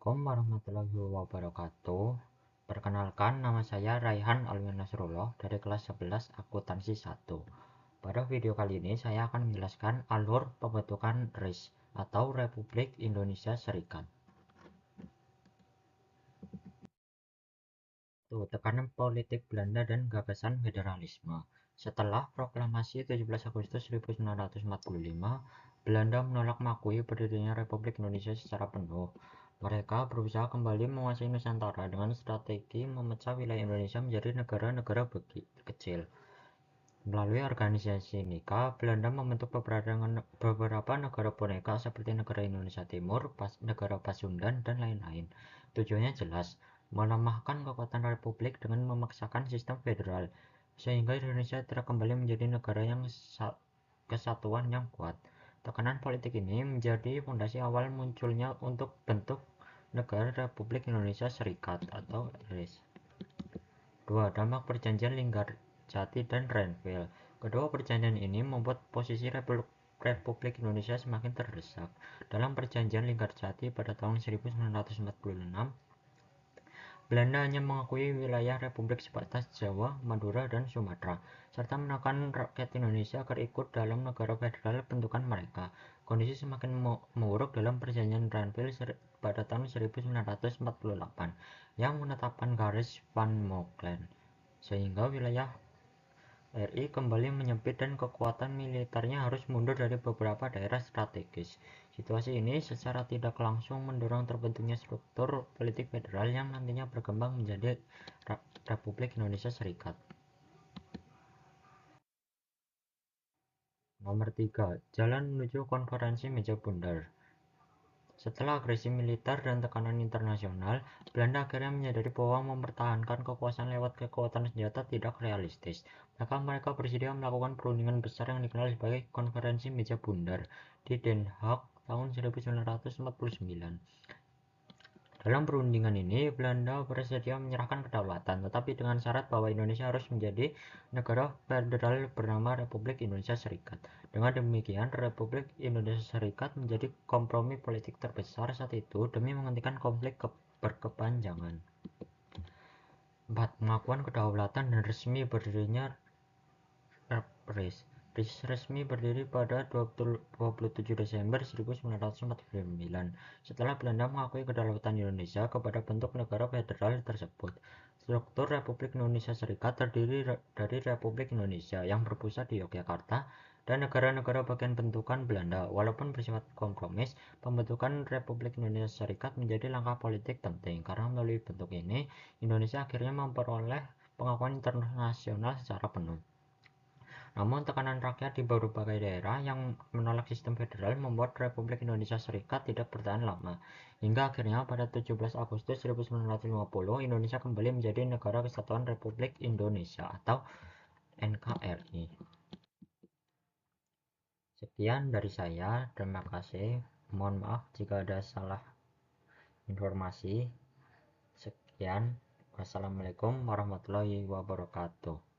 Assalamualaikum warahmatullahi wabarakatuh. Perkenalkan, nama saya Raihan Alwi Nasrullah dari kelas 11 Akuntansi 1. Pada video kali ini saya akan menjelaskan alur pembentukan RIS atau Republik Indonesia Serikat. Tekanan politik Belanda dan gagasan federalisme. Setelah proklamasi 17 Agustus 1945, Belanda menolak mengakui berdirinya Republik Indonesia secara penuh. Mereka berusaha kembali menguasai Nusantara dengan strategi memecah wilayah Indonesia menjadi negara-negara kecil. Melalui organisasi NIKA, Belanda membentuk beberapa negara boneka seperti negara Indonesia Timur, negara Pasundan, dan lain-lain. Tujuannya jelas, melemahkan kekuatan republik dengan memaksakan sistem federal, sehingga Indonesia tidak kembali menjadi negara yang kesatuan yang kuat. Tekanan politik ini menjadi fondasi awal munculnya untuk bentuk Negara Republik Indonesia Serikat atau RIS. 2. Dampak perjanjian Linggarjati dan Renville. Kedua perjanjian ini membuat posisi Republik Indonesia semakin terdesak. Dalam perjanjian Linggarjati pada tahun 1946, Belanda hanya mengakui wilayah republik sebatas Jawa, Madura, dan Sumatera, serta menekan rakyat Indonesia agar ikut dalam negara federal bentukan mereka. Kondisi semakin memburuk dalam perjanjian Renville pada tahun 1948 yang menetapkan garis Van Mockland, sehingga wilayah RI kembali menyempit dan kekuatan militernya harus mundur dari beberapa daerah strategis. Situasi ini secara tidak langsung mendorong terbentuknya struktur politik federal yang nantinya berkembang menjadi Republik Indonesia Serikat. Nomor 3. Jalan menuju konferensi meja bundar. Setelah agresi militer dan tekanan internasional, Belanda akhirnya menyadari bahwa mempertahankan kekuasaan lewat kekuatan senjata tidak realistis. Maka mereka bersedia melakukan perundingan besar yang dikenal sebagai Konferensi Meja Bundar di Den Haag tahun 1949. Dalam perundingan ini, Belanda bersedia menyerahkan kedaulatan, tetapi dengan syarat bahwa Indonesia harus menjadi negara federal bernama Republik Indonesia Serikat. Dengan demikian, Republik Indonesia Serikat menjadi kompromi politik terbesar saat itu demi menghentikan konflik berkepanjangan. 4. Pengakuan kedaulatan dan resmi berdirinya RIS. RIS resmi berdiri pada 27 Desember 1949 setelah Belanda mengakui kedaulatan Indonesia kepada bentuk negara federal tersebut. Struktur Republik Indonesia Serikat terdiri dari Republik Indonesia yang berpusat di Yogyakarta dan negara-negara bagian bentukan Belanda. Walaupun bersifat kompromis, pembentukan Republik Indonesia Serikat menjadi langkah politik penting karena melalui bentuk ini Indonesia akhirnya memperoleh pengakuan internasional secara penuh. Namun tekanan rakyat di berbagai daerah yang menolak sistem federal membuat Republik Indonesia Serikat tidak bertahan lama. Hingga akhirnya pada 17 Agustus 1950 Indonesia kembali menjadi Negara Kesatuan Republik Indonesia atau NKRI. Sekian dari saya, terima kasih. Mohon maaf jika ada salah informasi. Sekian, wassalamualaikum warahmatullahi wabarakatuh.